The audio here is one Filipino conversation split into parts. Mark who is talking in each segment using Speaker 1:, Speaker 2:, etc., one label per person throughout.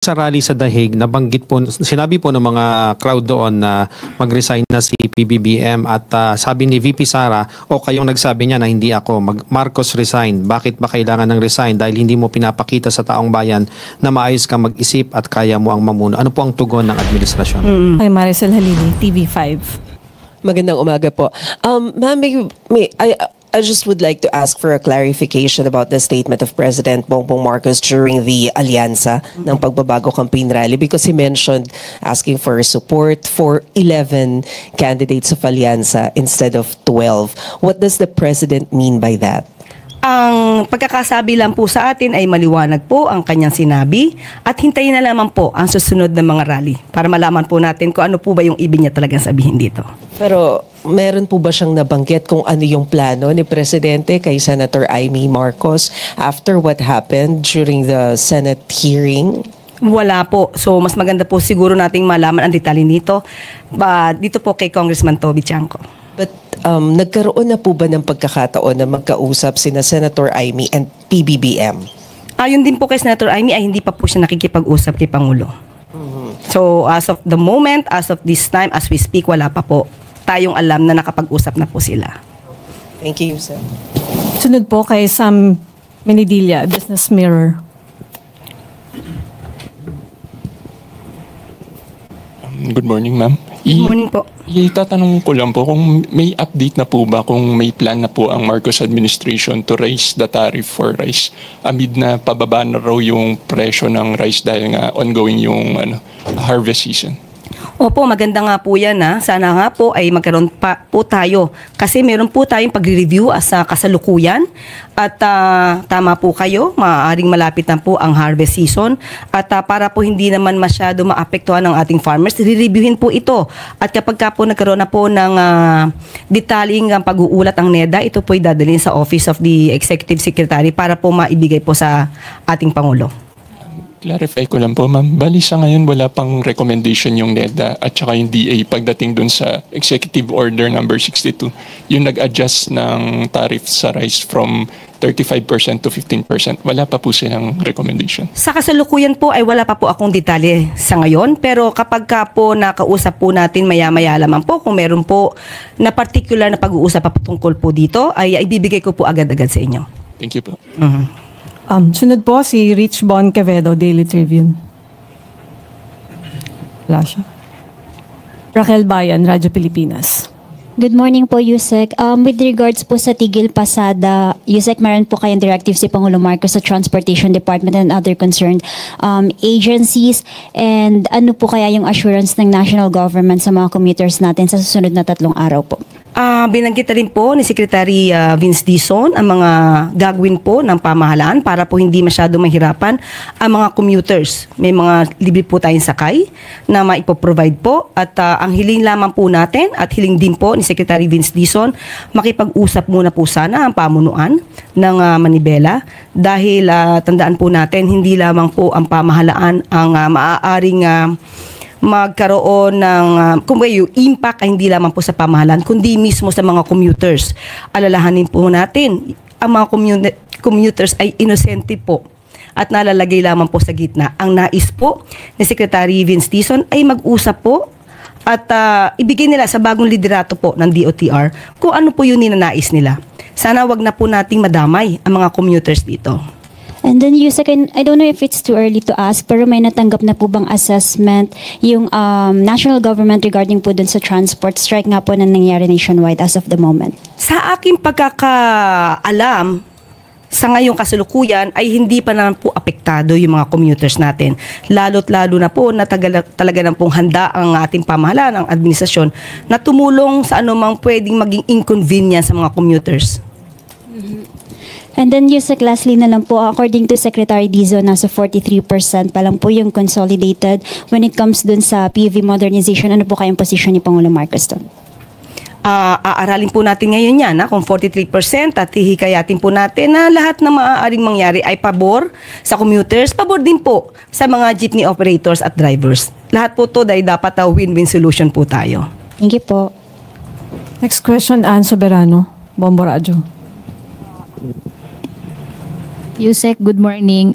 Speaker 1: Sa rally sa Dahig, nabanggit po, sinabi po ng mga crowd doon na mag-resign na si PBBM at sabi ni VP Sara o kayong nagsabi niya na hindi ako, Marcos resign. Bakit ba kailangan ng resign? Dahil hindi mo pinapakita sa taong bayan na maayos kang mag-isip at kaya mo ang mamuno. Ano po ang tugon ng administrasyon?
Speaker 2: Kay Maricel Halili, TV5.
Speaker 3: Magandang umaga po. Ma'am, I just would like to ask for a clarification about the statement of President Bongbong Marcos during the Alianza ng Pagbabago Campaign Rally, because he mentioned asking for support for 11 candidates of Alianza instead of 12. What does the President mean by that?
Speaker 2: Ang pagkakasabi lang po sa atin ay maliwanag po ang kanyang sinabi at hintayin na lamang po ang susunod na mga rally para malaman po natin kung ano po ba yung ibig niya talagang sabihin dito.
Speaker 3: Pero meron po ba siyang nabanggit kung ano yung plano ni Presidente kay Senator Amy Marcos after what happened during the Senate hearing?
Speaker 2: Wala po. So mas maganda po siguro nating malaman ang detalye nito dito po kay Congressman Toby Chanco.
Speaker 3: But nagkaroon na po ba ng pagkakataon na magkausap sina Senator Amy and PBBM?
Speaker 2: Ayon din po kay Senator Amy ay hindi pa po siya nakikipag-usap kay Pangulo. So as of the moment, as of this time, as we speak, wala pa po tayong alam na nakapag-usap na po sila.
Speaker 3: Thank you, sir.
Speaker 4: Sunod po kay Sam Menidilla, Business Mirror.
Speaker 5: Good morning, ma'am.
Speaker 2: Good morning po.
Speaker 5: Itatanong ko lang po kung may update na po ba, kung may plan na po ang Marcos administration to raise the tariff for rice amid na pababa na raw yung presyo ng rice dahil nga ongoing yung harvest season.
Speaker 2: Opo, maganda nga po yan ha. Sana nga po ay magkaroon pa po tayo. Kasi meron po tayong pag-review as kasalukuyan. At tama po kayo, maaaring malapit na po ang harvest season. At para po hindi naman masyado maapektuhan ng ating farmers, re-reviewin po ito. At kapag ka po nagkaroon na po ng detaling pag-uulat ang NEDA, ito po ay dadalhin sa Office of the Executive Secretary para po maibigay po sa ating Pangulo.
Speaker 5: Clarify ko lang po, ma'am. Bali sa ngayon wala pang recommendation yung NEDA at saka yung DA pagdating dun sa Executive Order number 62. Yung nag-adjust ng tariff sa rice from 35% to 15%. Wala pa po silang recommendation. Sa
Speaker 2: kasalukuyan po ay wala pa po akong detalye sa ngayon. Pero kapag ka po nakausap po natin maya-maya lamang po kung meron po na particular na pag-uusap pa tungkol po dito, ay ibibigay ko po agad-agad sa inyo.
Speaker 5: Thank you po.
Speaker 4: Sunod po si Rich Bon Quevedo, Daily Tribune. Wala siya. Raquel Bayan, Radyo Pilipinas.
Speaker 6: Good morning po, Yusek. With regards po sa Tigil Pasada, Yusek, meron po kayong directive si Pangulo Marcos sa Transportation Department and other concerned agencies. And ano po kaya yung assurance ng national government sa mga commuters natin sa susunod na 3 araw po?
Speaker 2: Binanggit na rin po ni Secretary Vince Dizon ang mga gagawin po ng pamahalaan para po hindi masyado mahirapan ang mga commuters. May mga libre po tayong sakay na maipoprovide po at ang hiling lamang po natin at hiling din po ni Secretary Vince Dizon, makipag-usap muna po sana ang pamunuan ng Manibela dahil tandaan po natin hindi lamang po ang pamahalaan ang maaaring magkaroon ng yung impact ay hindi lamang po sa pamahalaan kundi mismo sa mga commuters. Alalahanin po natin ang mga commuters ay inosente po at nalalagay lamang po sa gitna. Ang nais po ni Secretary Vince Dizon ay mag-usap po at ibigay nila sa bagong liderato po ng DOTR kung ano po yung ninanais nila. Sana wag na po nating madamay ang mga commuters dito.
Speaker 6: And then, Yusek, I don't know if it's too early to ask, pero may natanggap na po bang assessment yung national government regarding po dun sa transport strike nga po na nangyari nationwide as of the moment? Sa
Speaker 2: aking pagkakaalam, sa ngayong kasalukuyan ay hindi pa naman po apektado yung mga commuters natin. Lalo't lalo na po na talaga na pong handa ang ating pamahalaan, ang administrasyon, na tumulong sa anumang pwedeng maging inconvenience sa mga commuters.
Speaker 6: And then, Yusek, lastly na lang po, according to Secretary Dizon, nasa 43% pa lang po yung consolidated. When it comes dun sa PV modernization, ano po kayong position ni Pangulo Marcos doon?
Speaker 2: Aaralin po natin ngayon yan, kung 43% at hihikayatin po natin na lahat na maaaring mangyari ay pabor sa commuters, pabor din po sa mga jeepney operators at drivers. Lahat po to dahil dapat win-win solution po tayo.
Speaker 6: Thank you po.
Speaker 4: Next question, Ann Soberano, Bombo Radyo.
Speaker 7: Yusek, good morning.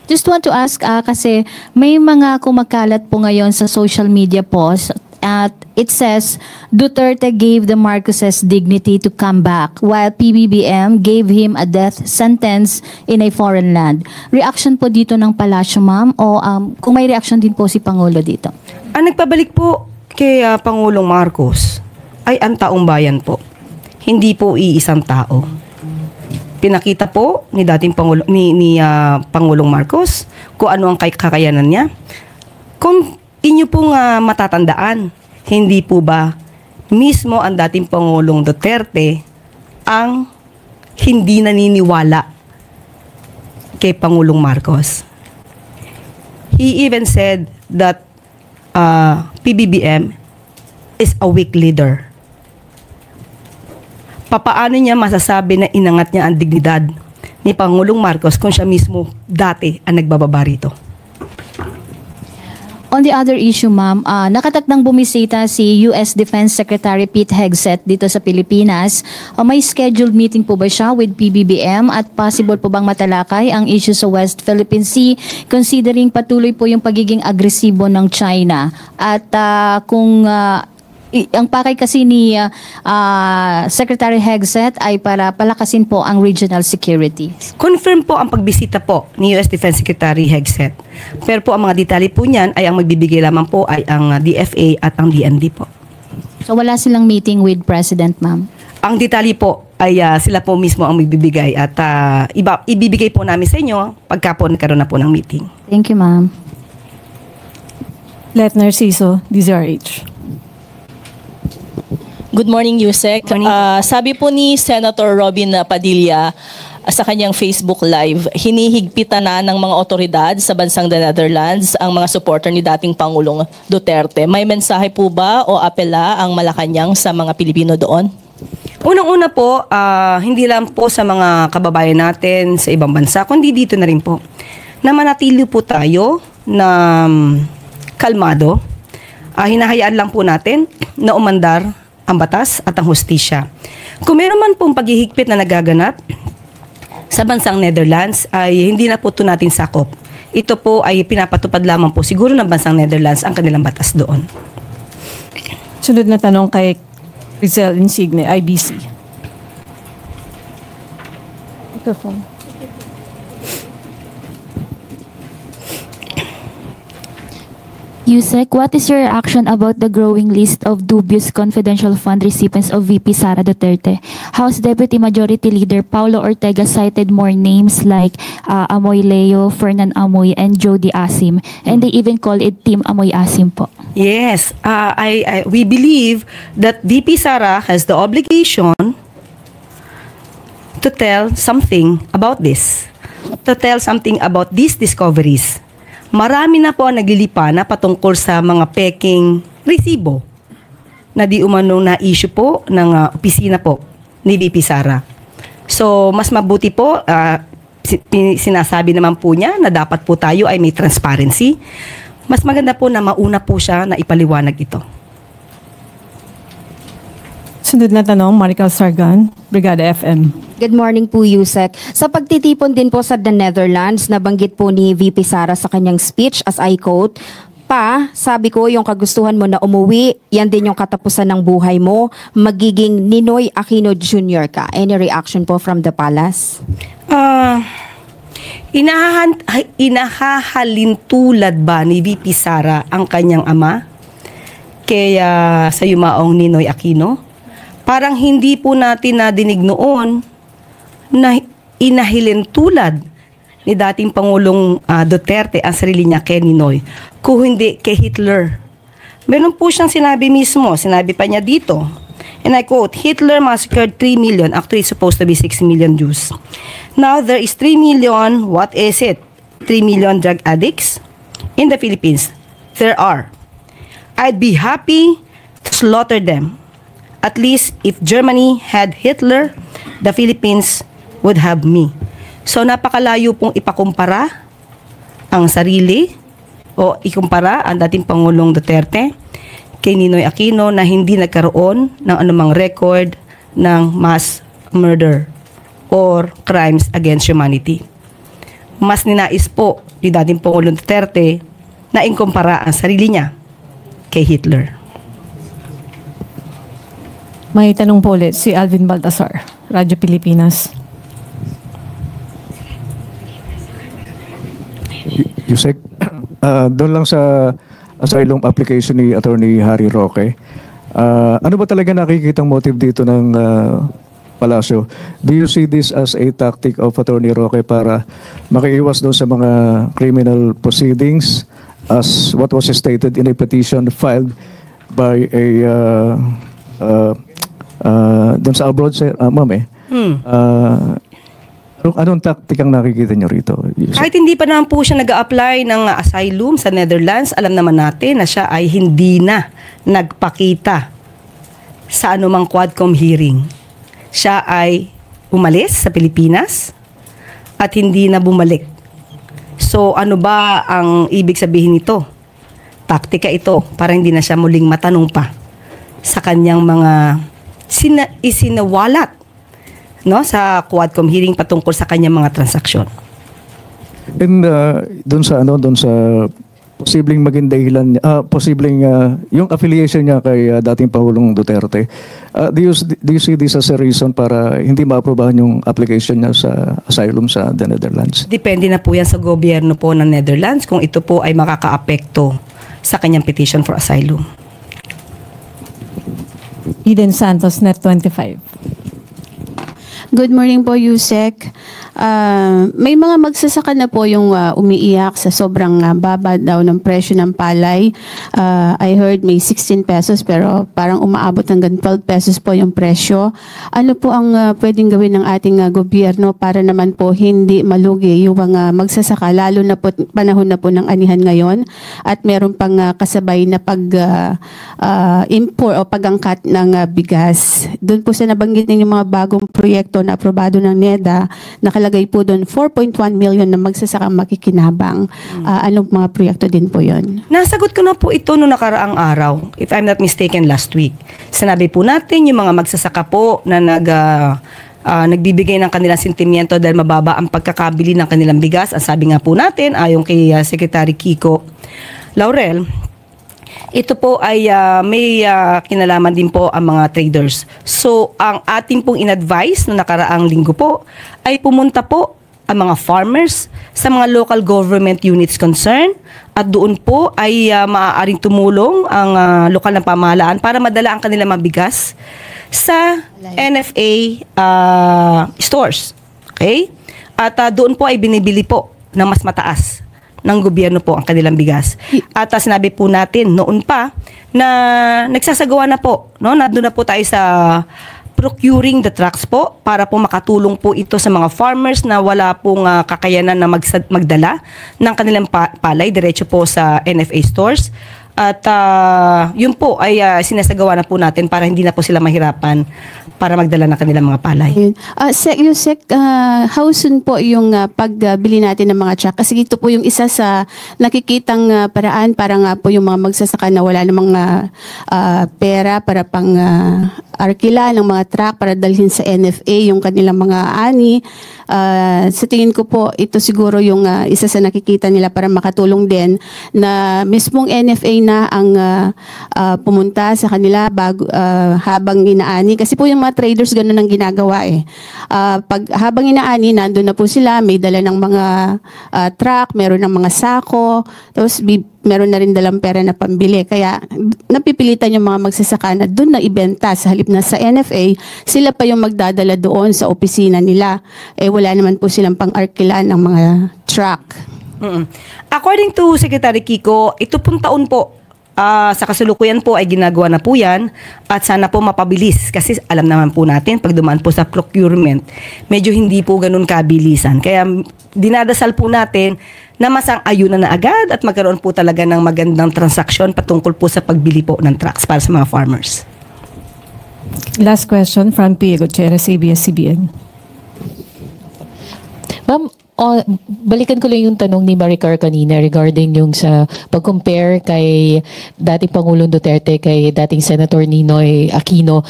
Speaker 7: Just want to ask, kasi may mga kumakalat po ngayon sa social media posts at it says Duterte gave the Marcoses dignity to come back while PBBM gave him a death sentence in a foreign land. Reaction po dito ng palasyo, ma'am, o kung may reaction din po si Pangulo dito?
Speaker 2: Ang nagpabalik po kay Pangulong Marcos ay ang taong bayan po. Hindi po iisang tao. Pinakita po ni dating Pangulong Marcos kung ano ang kakayanan niya. Kung inyo pong matatandaan, hindi po ba mismo ang dating Pangulong Duterte ang hindi naniniwala kay Pangulong Marcos? He even said that PBBM is a weak leader. Papaano niya masasabi na inangat niya ang dignidad ni Pangulong Marcos kung siya mismo dati ang nagbababa rito?
Speaker 7: On the other issue, ma'am, nakatakdang bumisita si U.S. Defense Secretary Pete Hegseth dito sa Pilipinas. May scheduled meeting po ba siya with PBBM at possible po bang matalakay ang issue sa West Philippine Sea considering patuloy po yung pagiging agresibo ng China? At kung ang pakay kasi ni Secretary Hegseth ay para palakasin po ang regional security.
Speaker 2: Confirm po ang pagbisita po ni U.S. Defense Secretary Hegseth. Pero po ang mga detalye po niyan ay ang magbibigay lamang po ay ang DFA at ang DND po.
Speaker 7: So wala silang meeting with President, ma'am?
Speaker 2: Ang detalye po ay sila po mismo ang magbibigay at ibibigay po namin sa inyo pagka po nagkaroon na po ng meeting.
Speaker 7: Thank you, ma'am.
Speaker 4: Letner Ciso, DZRH.
Speaker 8: Good morning, Yusek. Sabi po ni Senator Robin Padilla sa kanyang Facebook Live, hinihigpitan na ng mga otoridad sa bansang The Netherlands ang mga supporter ni dating Pangulong Duterte. May mensahe po ba o apela ang Malacanang sa mga Pilipino doon?
Speaker 2: Unang-una po, hindi lang po sa mga kababayan natin sa ibang bansa, kundi dito na rin po, na manatili po tayo na kalmado. Hinahayaan lang po natin na umandar ang batas at ang hustisya. Kung meron man pong paghihigpit na nagaganap sa bansang Netherlands, ay hindi na po ito natin sakop. Ito po ay pinapatupad lamang po siguro ng bansang Netherlands ang kanilang batas doon.
Speaker 4: Sunod na tanong kay Rizal Insigne, IBC. Microphone.
Speaker 6: Yusek, what is your reaction about the growing list of dubious confidential fund recipients of VP Sara Duterte? House Deputy Majority Leader Paulo Ortega cited more names like Amoy Leo, Fernan Amoy, and Jody Asim. And they even call it Team Amoy Asim po.
Speaker 2: Yes, we believe that VP Sara has the obligation to tell something about this, to tell something about these discoveries. Marami na po ang naglilipa na patungkol sa mga peking resibo na di umanong na issue po ng opisina po ni VP Sara. So, mas mabuti po, sinasabi naman po niya na dapat po tayo ay may transparency. Mas maganda po na mauna po siya na ipaliwanag ito.
Speaker 4: Sunod na tanong, Marical Sargan, Brigada FM.
Speaker 9: Good morning po, Yusek. Sa pagtitipon din po sa The Netherlands, nabanggit po ni VP Sara sa kanyang speech, as I quote, sabi ko, yung kagustuhan mo na umuwi, yan din yung katapusan ng buhay mo, magiging Ninoy Aquino Jr. ka. Any reaction po from the palace?
Speaker 2: Inahahalintulad ba ni VP Sara ang kanyang ama kaya sa yumaong Ninoy Aquino? Parang hindi po natin nadinig noon na inahilintulad ni dating Pangulong Duterte ang sarili niya kay Ninoy, kung hindi kay Hitler. Meron po siyang sinabi mismo, sinabi pa niya dito, and I quote, Hitler massacred 3 million, actually it's supposed to be 6 million Jews. Now there is 3 million, what is it? 3 million drug addicts in the Philippines. There are. I'd be happy to slaughter them. At least if Germany had Hitler, the Philippines would have me. So napakalayo pong ipakumpara ang sarili o ikumpara ang dating Pangulong Duterte kay Ninoy Aquino na hindi nagkaroon ng anumang record ng mass murder or crimes against humanity. Mas ninais po ni dating Pangulong Duterte na inkumpara ang sarili niya kay Hitler.
Speaker 4: May tanong po ulit si Alvin Baltasar, Radyo Pilipinas.
Speaker 10: Yusek, doon lang sa asylum application ni Attorney Harry Roque, ano ba talaga nakikitang motive dito ng Palasyo? Do you see this as a tactic of Attorney Roque para makiiwas doon sa mga criminal proceedings as what was stated in a petition filed by a doon sa abroad, ma'am anong taktikang nakikita nyo rito?
Speaker 2: Kahit hindi pa naman po siya nag-a-apply ng asylum sa Netherlands, alam naman natin na siya ay hindi na nagpakita sa anumang Quadcom hearing. Siya ay umalis sa Pilipinas at hindi na bumalik. So ano ba ang ibig sabihin nito? Taktika ito para hindi na siya muling matanong pa sa kanyang mga isinawalat sa Quadcom hearing patungkol sa kanyang mga transaksyon.
Speaker 10: And doon sa posibleng maging dahilan, posibleng yung affiliation niya kay dating Pangulong Duterte, do you see this as a reason para hindi maaprobahan yung application niya sa asylum sa the Netherlands?
Speaker 2: Depende na po yan sa gobyerno po ng Netherlands kung ito po ay makakaapekto sa kanyang petition for asylum.
Speaker 4: Eden Santos, Net 25.
Speaker 11: Good morning po, Yusek. May mga magsasaka na po yung umiiyak sa sobrang baba daw ng presyo ng palay. I heard may 16 pesos pero parang umaabot hanggang 12 pesos po yung presyo. Ano po ang pwedeng gawin ng ating gobyerno para naman po hindi malugi yung mga magsasaka, lalo na po panahon na po ng anihan ngayon at meron pang kasabay na import o pag-angkat ng bigas. Doon po sa nabanggit ng mga bagong proyekto na aprobado ng NEDA, nakalagay po doon 4.1 million na magsasaka makikinabang. Anong mga proyekto din po yon?
Speaker 2: Nasagot ko na po ito noong nakaraang araw, if I'm not mistaken, last week. Sinabi po natin yung mga magsasaka po na nagbibigay ng kanilang sentimiento dahil mababa ang pagkakabili ng kanilang bigas. Ang sabi nga po natin, ayon kay Secretary Kiko Laurel, ito po ay may kinalaman din po ang mga traders. So, ang ating pong in-advise na nakaraang linggo po ay pumunta po ang mga farmers sa mga local government units concerned at doon po ay maaaring tumulong ang lokal na pamahalaan para madala ang kanilang mga bigas sa NFA stores. Okay? At doon po ay binibili po ng mas mataas ng gobyerno po ang kanilang bigas. At sinabi po natin noon pa na nagsasagawa na po, nandun na po tayo sa procuring the trucks po para po makatulong po ito sa mga farmers na wala pong kakayanan na magdala ng kanilang palay diretso po sa NFA stores. At yun po ay sinasagawa na po natin para hindi na po sila mahirapan para magdala ng kanilang mga palay.
Speaker 11: Yusek, how soon po yung pagbili natin ng mga truck? Kasi ito po yung isa sa nakikitang paraan para nga po yung mga magsasaka na wala namang pera para pang arkila ng mga truck para dalhin sa NFA yung kanilang mga ani. Sa tingin ko po, ito siguro yung isa sa nakikita nila para makatulong din na mismong NFA na ang pumunta sa kanila habang inaani. Kasi po yung mga traders ganun ang ginagawa eh. Pag habang inaani, nandun na po sila, may dala ng mga truck, meron ng mga sako, tapos meron na rin dalang pera na pambili. Kaya napipilitan yung mga magsasaka na doon na ibenta sa halip na sa NFA, sila pa yung magdadala doon sa opisina nila. Eh wala naman po silang pang-arkilan ng mga truck.
Speaker 2: According to Secretary Kiko, ito pong taon po, sa kasalukuyan po ay ginagawa na po yan at sana po mapabilis kasi alam naman po natin pag dumaan po sa procurement medyo hindi po ganun kabilisan, kaya dinadasal po natin na masang-ayunan na agad at magkaroon po talaga ng magandang transaksyon patungkol po sa pagbili po ng trucks para sa mga farmers.
Speaker 4: Last question from Pia Gutierrez, ABS-CBN.
Speaker 12: Ma'am, balikan ko lang yung tanong ni Maricar kanina regarding yung sa pag-compare kay dating Pangulong Duterte kay dating Senator Ninoy Aquino.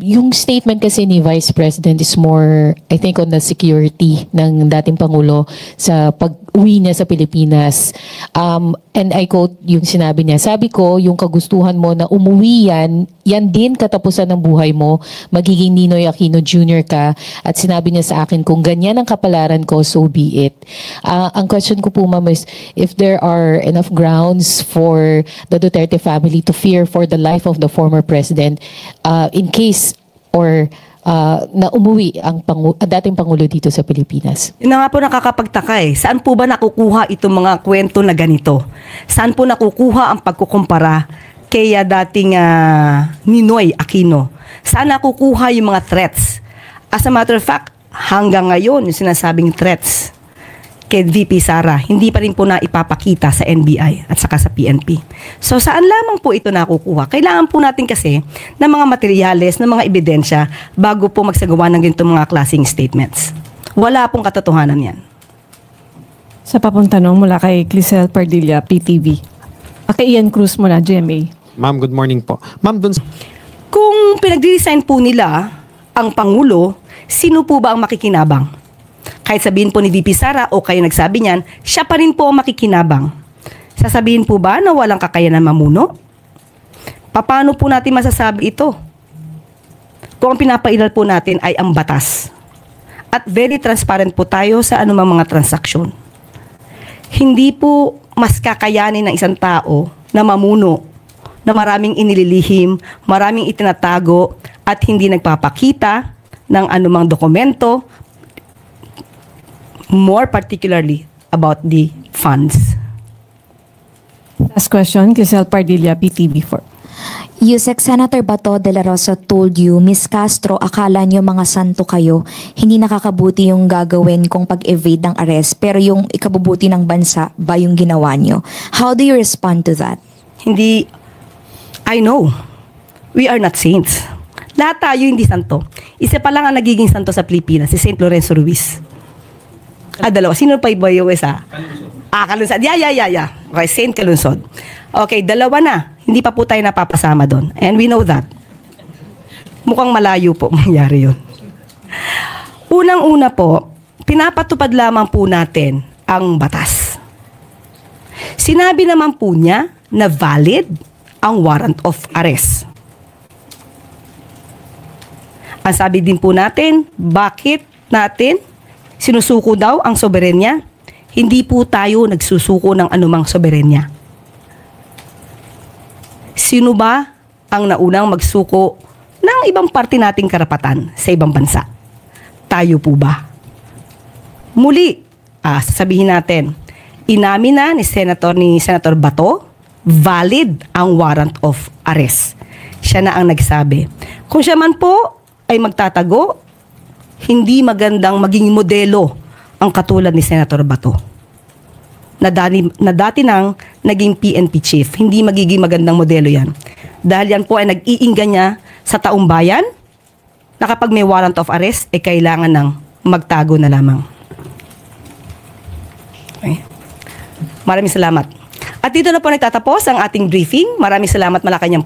Speaker 12: Yung statement kasi ni Vice President is more, I think, on the security ng dating Pangulo sa pag-uwi niya sa Pilipinas. And I quote yung sinabi niya, sabi ko, yung kagustuhan mo na umuwi yan din katapusan ng buhay mo, magiging Ninoy Aquino Jr. ka, at sinabi niya sa akin, kung ganyan ang kapalaran ko, so be it. Ang question ko po, ma'am, is if there are enough grounds for the Duterte family to fear for the life of the former president in case or na umuwi ang dating Pangulo dito sa Pilipinas.
Speaker 2: Yun na nga po nakakapagtaka eh. Saan po ba nakukuha itong mga kwento na ganito? Saan po nakukuha ang pagkukumpara kay dating Ninoy Aquino? Saan nakukuha yung mga threats? As a matter of fact, hanggang ngayon yung sinasabing threats kay VP Sara, hindi pa rin po na ipapakita sa NBI at saka sa PNP. So saan lamang po ito nakukuha? Kailangan po natin kasi ng mga materyales, ng mga ebidensya bago po magsagawa ng ganitong mga klaseng statements. Wala pong katotohanan yan.
Speaker 4: Sa papong tanong mula kay Clisel Pardilla, PTV. Kay Ian Cruz mula, GMA.
Speaker 1: Ma'am, good morning po. Ma'am, dun
Speaker 2: kung pinag-design po nila ang Pangulo, sino po ba ang makikinabang? Kahit sabihin po ni VP Sara o kayo nagsabi niyan, siya pa rin po ang makikinabang. Sasabihin po ba na walang kakayanan mamuno? Paano po natin masasabi ito? Kung ang pinapailal po natin ay ang batas. At very transparent po tayo sa anumang mga transaksyon. Hindi po mas kakayanin ng isang tao na mamuno, na maraming inililihim, maraming itinatago, at hindi nagpapakita ng anumang dokumento, more particularly about the funds.
Speaker 4: Last question, Clisel Pardilla, PTV4.
Speaker 13: Yusek, Senator Bato de la Rosa told you, Miss Castro, akala nyo mga santo kayo, hindi nakakabuti yung gagawin kung pag-evade ng arrest, pero yung ikabubuti ng bansa ba yung ginawa nyo? How do you respond to that?
Speaker 2: Hindi, I know, we are not saints. Lahat tayo hindi santo. Isa pa lang ang nagiging santo sa Pilipinas, si St. Lorenzo Ruiz. Dalawa. Sino pa iba yung isa? Kalunsod. Yeah. Okay, St. Kalunsod. Okay, dalawa na. Hindi pa po tayo napapasama doon. And we know that. Mukhang malayo po mangyari yun. Unang-una po, pinapatupad lamang po natin ang batas. Sinabi naman po niya na valid ang warrant of arrest. Ang sabi din po natin, bakit natin sinusuko daw ang soberenya? Hindi po tayo nagsusuko ng anumang soberenya. Sino ba ang naunang magsuko ng ibang parte nating karapatan sa ibang bansa? Tayo po ba? Muli, sasabihin natin, inamin na ni Senator Bato, valid ang warrant of arrest. Siya na ang nagsabi. Kung siya man po ay magtatago, hindi magandang maging modelo ang katulad ni Senator Bato na dati nang naging PNP chief. Hindi magiging magandang modelo yan. Dahil yan po ay nag-iinggan niya sa taong bayan na kapag may warrant of arrest, kailangan ng magtago na lamang. Okay. Maraming salamat. At dito na po nagtatapos ang ating briefing. Maraming salamat, Malacanang